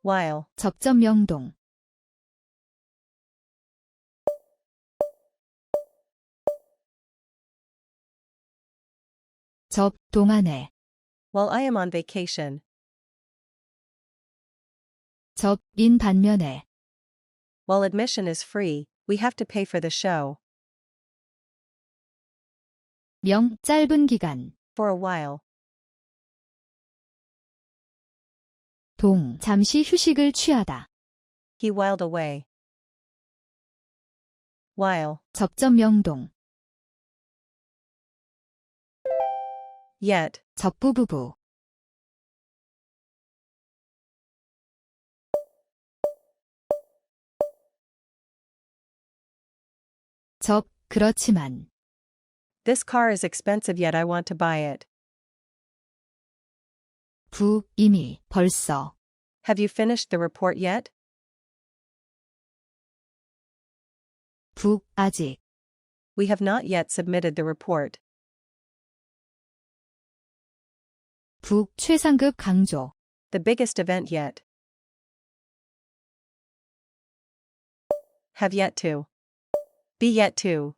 while, 접점 명동. 접 동안에. while I am on vacation. 접 인 반면에. While admission is free, we have to pay for the show. 명 짧은 기간. For a while. 동 잠시 휴식을 취하다. He whiled away. While, 접점 명동. yet, 접부부부. 접 그렇지만. this car is expensive yet I want to buy it. 부 이미 벌써. Have you finished the report yet? 부 아직. We have not yet submitted the report. 부 최상급 강조. The biggest event yet. Have yet to. Be yet to.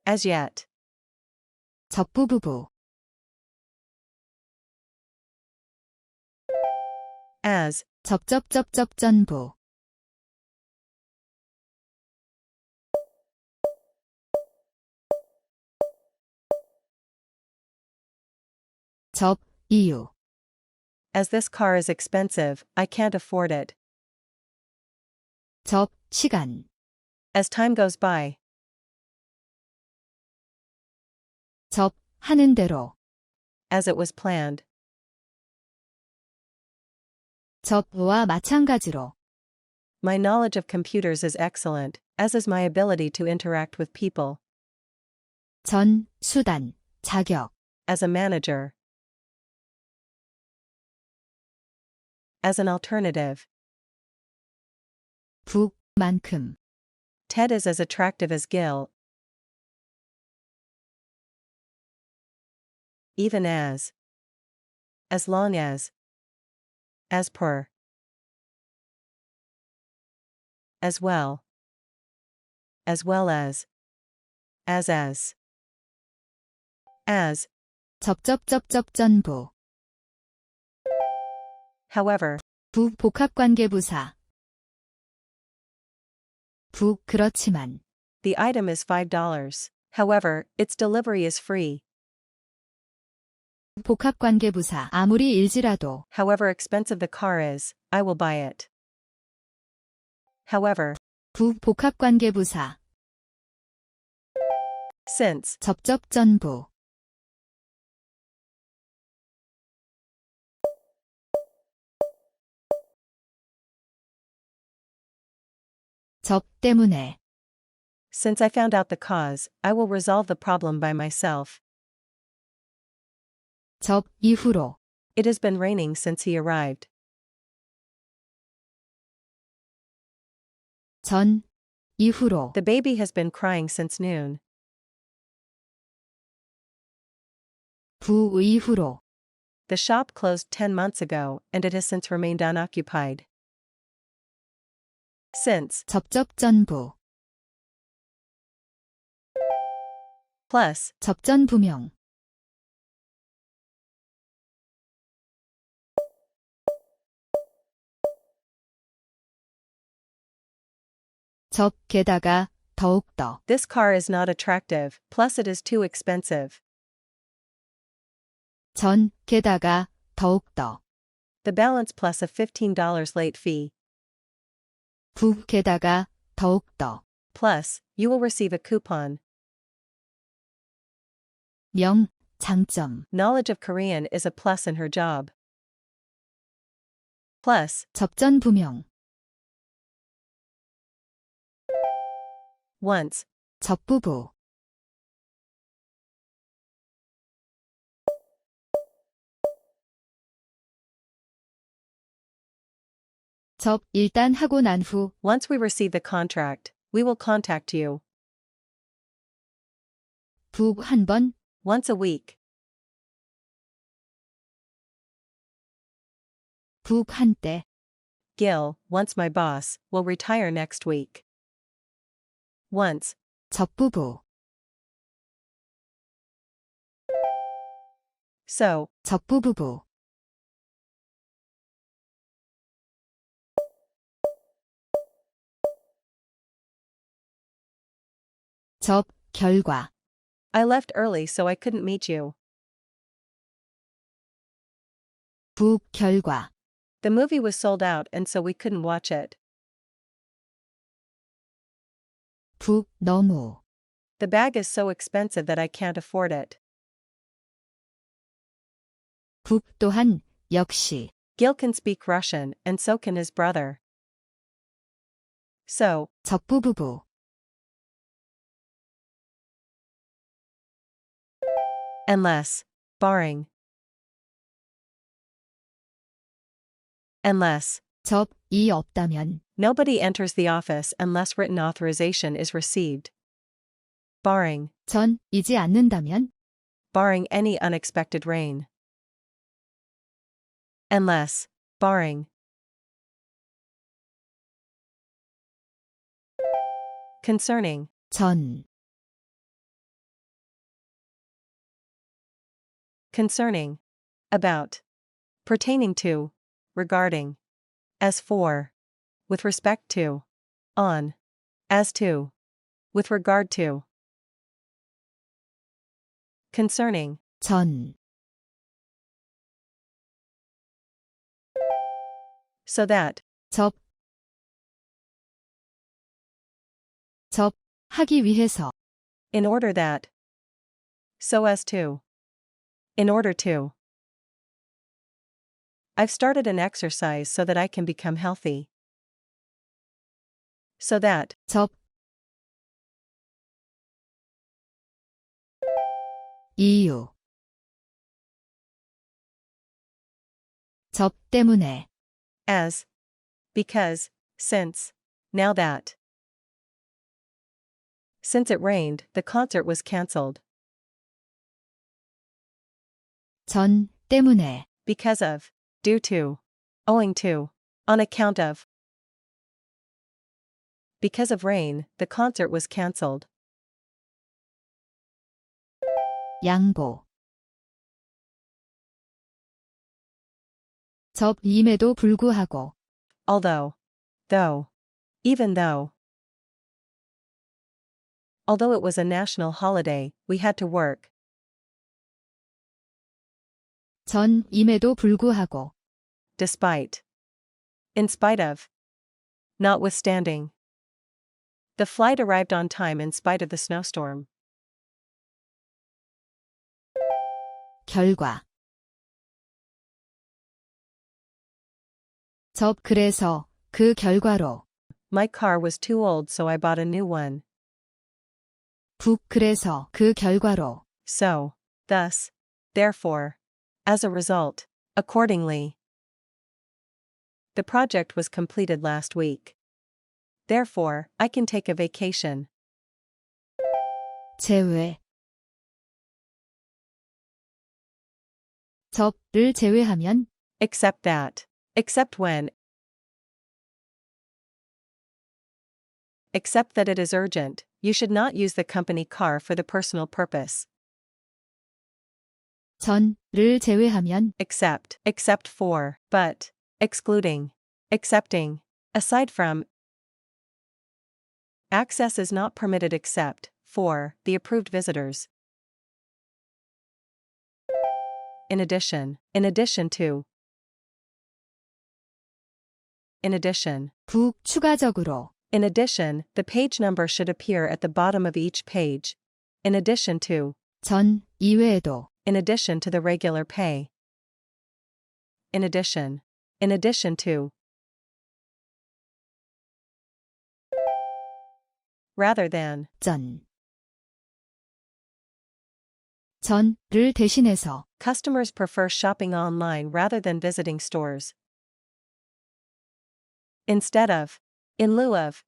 As yet. 접부부부. As, 접접접접전부. 접 이유. as this car is expensive, I can't afford it. 접 시간. As time goes by. 접 하는 대로. As it was planned. 접와 마찬가지로. My knowledge of computers is excellent, as is my ability to interact with people. 전 수단 자격. As a manager. As an alternative. 북만큼. Ted is as attractive as Gil. Even as. As long as. As per. As well. As well as. As. As. 접접접접전부. However. 부 복합관계부사. 부 그렇지만. The item is $5. However, its delivery is free. 복합관계부사. 아무리 일지라도. However expensive the car is, I will buy it. However. 부 복합관계부사. Since. 접접전부. 접 때문에. Since I found out the cause, I will resolve the problem by myself. 접 이후로. It has been raining since he arrived. 전 이후로. The baby has been crying since noon. 부 이후로. The shop closed 10 months ago, and it has since remained unoccupied. Since. 접접전부. Plus. 접전부명. 접 게다가 더욱더. This car is not attractive, plus it is too expensive. 전 게다가 더욱더. The balance plus a $15 late fee. 부 게다가 더욱더. Plus, you will receive a coupon. 명 장점. Knowledge of Korean is a plus in her job. Plus. 접전부명. Once. 접부부. 접 일단 하고 난 후. Once we receive the contract, we will contact you. 부 한 번. Once a week. 부 한때. Gil, once my boss, will retire next week. Once. 적부부, So. 적부부부. 접, 결과. I left early so I couldn't meet you. 부, 결과. The movie was sold out and so we couldn't watch it. 부, 너무. The bag is so expensive that I can't afford it. 부, 또한, 역시. Gil can speak Russian, and so can his brother. So. 적부부부. Unless. Barring. Unless. 접, 이 없다면. Nobody enters the office unless written authorization is received. Barring. 전, 이지 않는다면. Barring any unexpected rain. Unless. Barring. Concerning. 전. Concerning. About. Pertaining to. Regarding. As for. With respect to. On. As to. With regard to. Concerning. 전. So that. 접. 접, 하기 위해서. In order that. So as to. In order to. I've started an exercise so that I can become healthy. So that. 접. 이유. 접 때문에. As. Because. Since. Now that. Since it rained, the concert was cancelled. 전, 때문에. Because of. Due to. Owing to. On account of. Because of rain, the concert was cancelled. 양보. 접, 임에도 불구하고. Although. Though. Even though. Although it was a national holiday, we had to work. 전, 임에도 불구하고. Despite. In spite of. Notwithstanding. The flight arrived on time in spite of the snowstorm. 결과. 접, 그래서, 그 결과로. My car was too old so I bought a new one. 부, 그래서, 그 결과로. So. Thus. Therefore. As a result. Accordingly. The project was completed last week. Therefore, I can take a vacation. 제외. 접을 제외하면. Except that. Except when. Except that it is urgent, you should not use the company car for the personal purpose. 전를 제외하면. Except for, but, excluding, excepting, aside from. Access is not permitted except, for, the approved visitors. In addition to. In addition. 부, 추가적으로. In addition, the page number should appear at the bottom of each page. In addition to. 전, 이외에도. In addition to the regular pay. In addition to. Rather than. 전를 대신해서. Customers prefer shopping online rather than visiting stores. Instead of. In lieu of.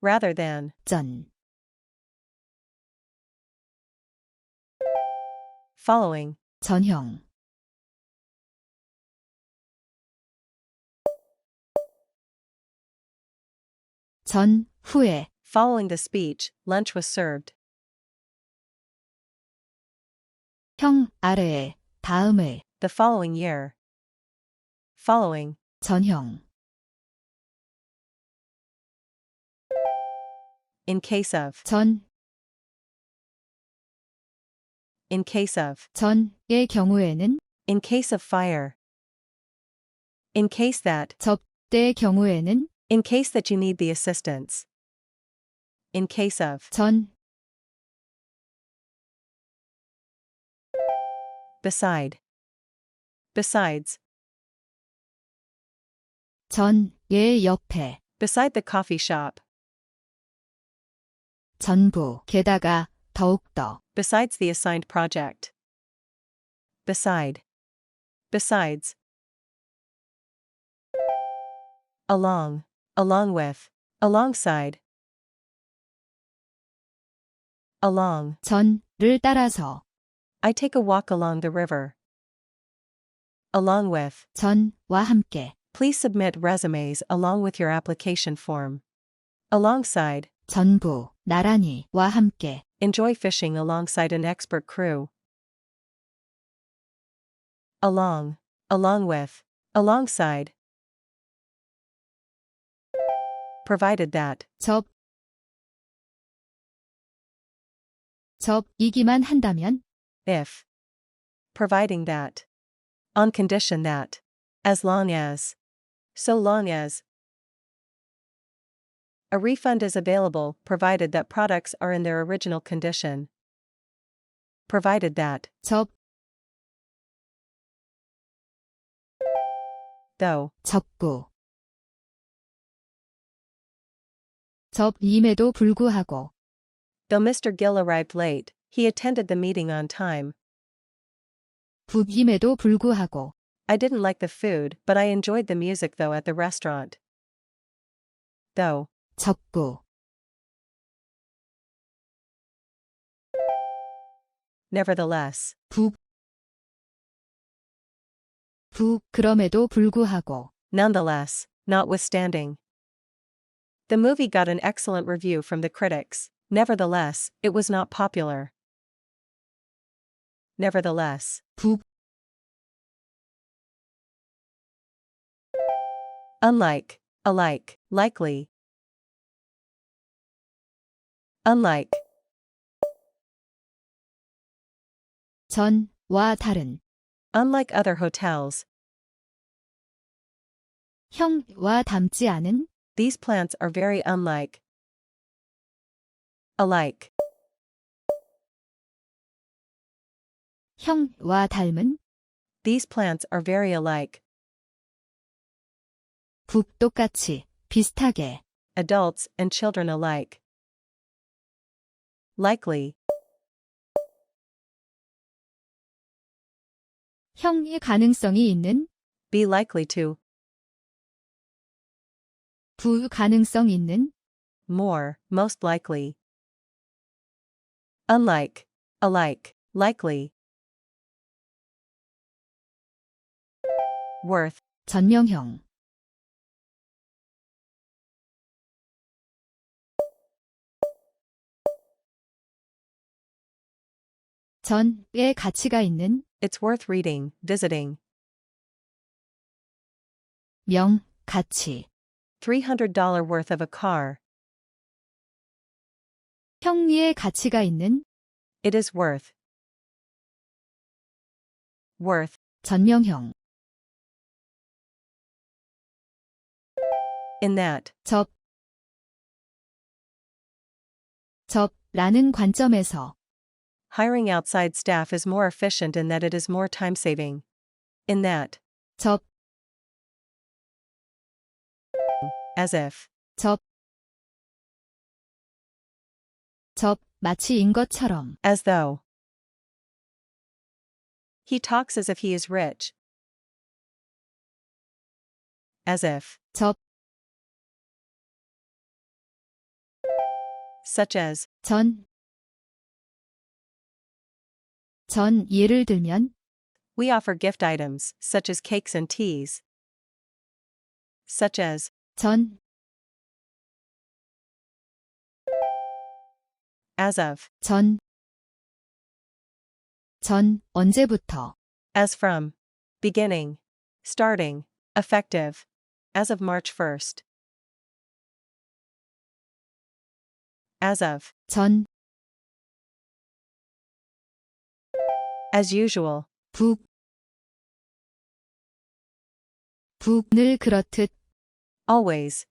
Rather than. 전. Following. 전형. 전, 후에, Following the speech, lunch was served. 형, 아래에, 다음을, The following year. Following. 전형, In case of. 전, In case of. 전의 경우에는, In case of fire. In case that. 접대의 경우에는, In case that you need the assistance. In case of. 전, Beside. Besides. 전의 옆에, Beside the coffee shop. 전부, 게다가, 더욱더, Besides the assigned project. Beside. Besides. Along. Along with. Alongside. Along. 전를 따라서, I take a walk along the river. Along with. 전과 함께, Please submit resumes along with your application form. Alongside. 전부, 나란히와 함께, Enjoy fishing alongside an expert crew. Along. Along with. Alongside. Provided that. 접이기만 한다면, If. Providing that. On condition that. As long as. So long as. A refund is available provided that products are in their original condition. Provided that. Though. 접고, 접임에도 불구하고, Though Mr. Gill arrived late, he attended the meeting on time. 북임에도 불구하고, I didn't like the food, but I enjoyed the music though at the restaurant. Though. 접고, Nevertheless. 그럼에도 불구하고, Nonetheless, notwithstanding. The movie got an excellent review from the critics. Nevertheless, it was not popular. Nevertheless. Unlike. Alike. Likely. Unlike. 전와 다른, Unlike other hotels, 형과 닮지 않은, these plants are very unlike. Alike. 형과 닮은, These plants are very alike. 똑같이, 비슷하게, Adults and children alike. Likely. 형의 가능성이 있는, Be likely to. 불가능성 있는, More, most likely. Unlike. Alike. Likely. Worth. 전명형, 전의 가치가 있는, It's worth reading, visiting. 가치, $300 worth of a car. 형의 가치가 있는, It is worth. Worth. 전명형, In that. 라는 관점에서, Hiring outside staff is more efficient in that it is more time-saving. In that. As if. 마치인 것처럼, As though. He talks as if he is rich. As if. Such as. 예를 들면, We offer gift items, such as cakes and teas. Such as. as of, 전, 언제부터, as from, beginning, starting, effective, as of March 1st. As of, 전, as usual, 북, 늘 그렇듯, always.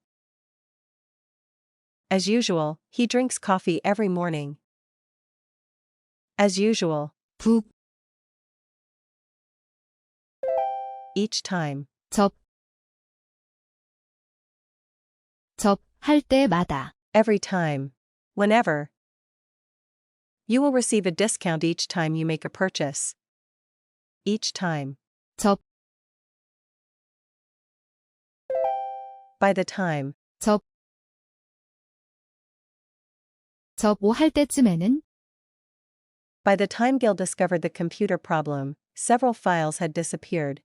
As usual, he drinks coffee every morning. As usual, 북, each time, 접, 할 때마다, every time, whenever. You will receive a discount each time you make a purchase. Each time. 접, By the time, 뭐 할 때쯤에는, by the time Gil discovered the computer problem, several files had disappeared.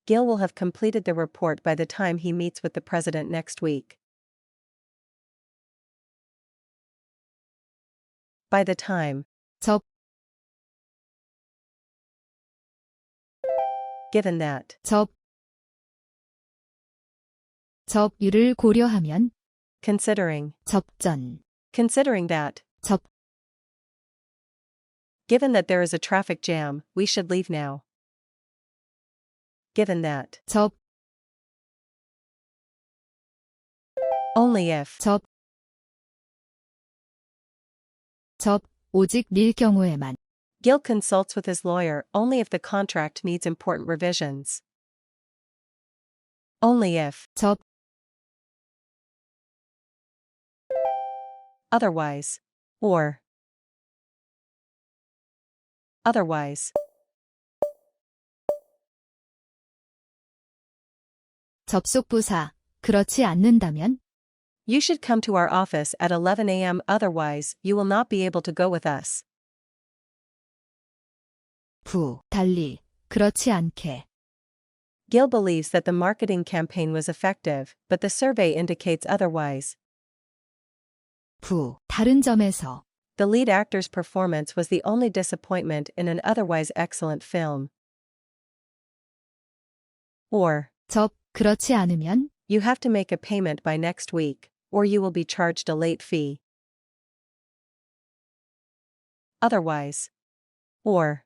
Gil will have completed the report by the time he meets with the president next week. By the time, 접, given that, 이를 고려하면, considering, 접전, considering that, 접, given that there is a traffic jam, we should leave now. Given that, only if, 오직 밀 경우에만, Gil consults with his lawyer only if the contract needs important revisions. Only if, otherwise, or, otherwise, 접속부사, 그렇지 않는다면, you should come to our office at 11 a.m. otherwise you will not be able to go with us. 달리, 그렇지 않게, Gil believes that the marketing campaign was effective, but the survey indicates otherwise. 다른 점에서, The lead actor's performance was the only disappointment in an otherwise excellent film. Or, 그렇지 않으면, you have to make a payment by next week, or you will be charged a late fee. Otherwise. Or.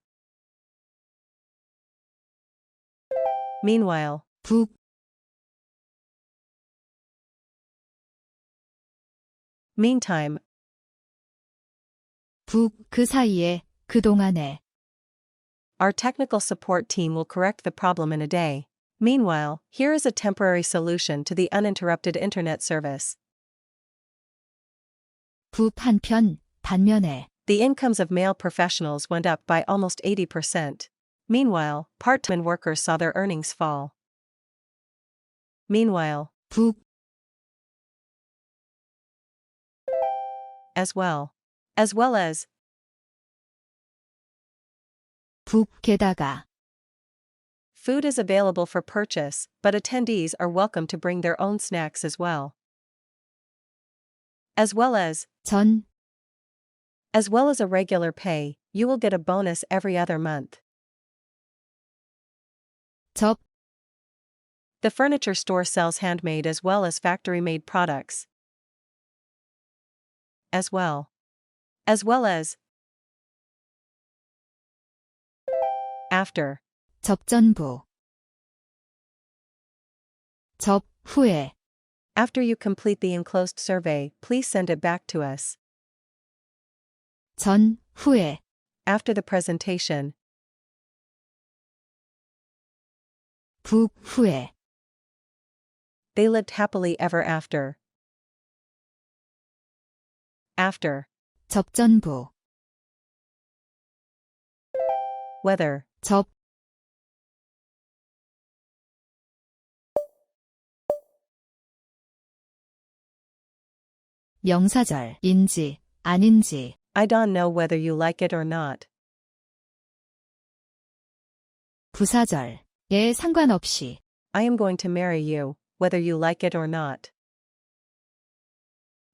Meanwhile. Meantime. 그 사이에, 그동안에, Our technical support team will correct the problem in a day. Meanwhile, here is a temporary solution to the uninterrupted internet service. 반면에, The incomes of male professionals went up by almost 80%. Meanwhile, part-time workers saw their earnings fall. Meanwhile. As well. As well as. 게다가, Food is available for purchase, but attendees are welcome to bring their own snacks as well. As well as. As well as a regular pay, you will get a bonus every other month. The furniture store sells handmade as well as factory-made products. As well. As well as. After. 접전부, 후에, After you complete the enclosed survey, please send it back to us. 후에, After the presentation. 후에, They lived happily ever after. After. 접전부, Whether. 명사절인지, 아닌지, I don't know whether you like it or not. 부사절에 상관없이, I am going to marry you, whether you like it or not.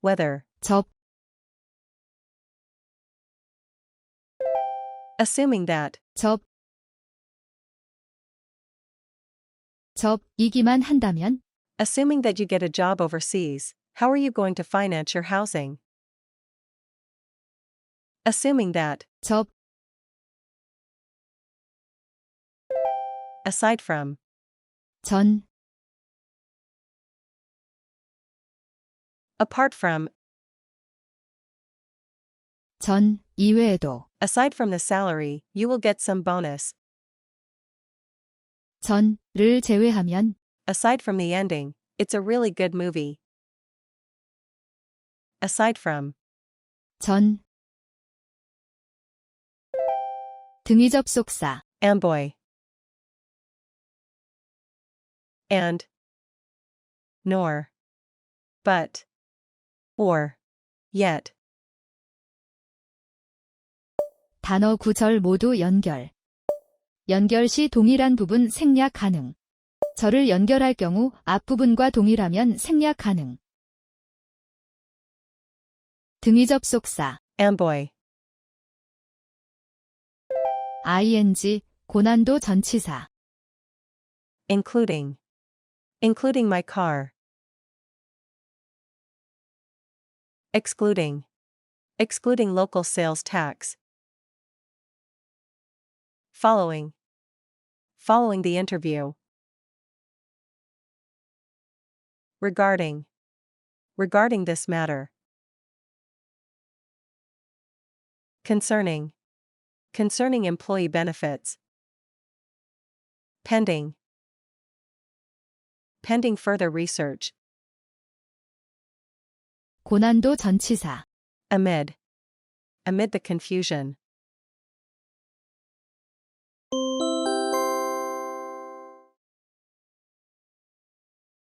whether, 접, assuming that, 접이기만 한다면, assuming that you get a job overseas, how are you going to finance your housing? Assuming that, 접, aside from, 전, apart from, 전 이외에도, aside from the salary, you will get some bonus. 전를 제외하면, Aside from the ending, it's a really good movie. Aside from, 전, 등위 접속사, amboy, and, nor, but, or, yet. 단어 구절 모두 연결. 연결 시 동일한 부분 생략 가능. 절을 연결할 경우 앞부분과 동일하면 생략 가능. 등위 접속사, amboy, ing, 고난도 전치사. including, including my car. Excluding, excluding local sales tax. Following, following the interview. Regarding, regarding this matter. Concerning, concerning employee benefits. Pending, pending further research. 고난도 전치사. Amid, amid the confusion.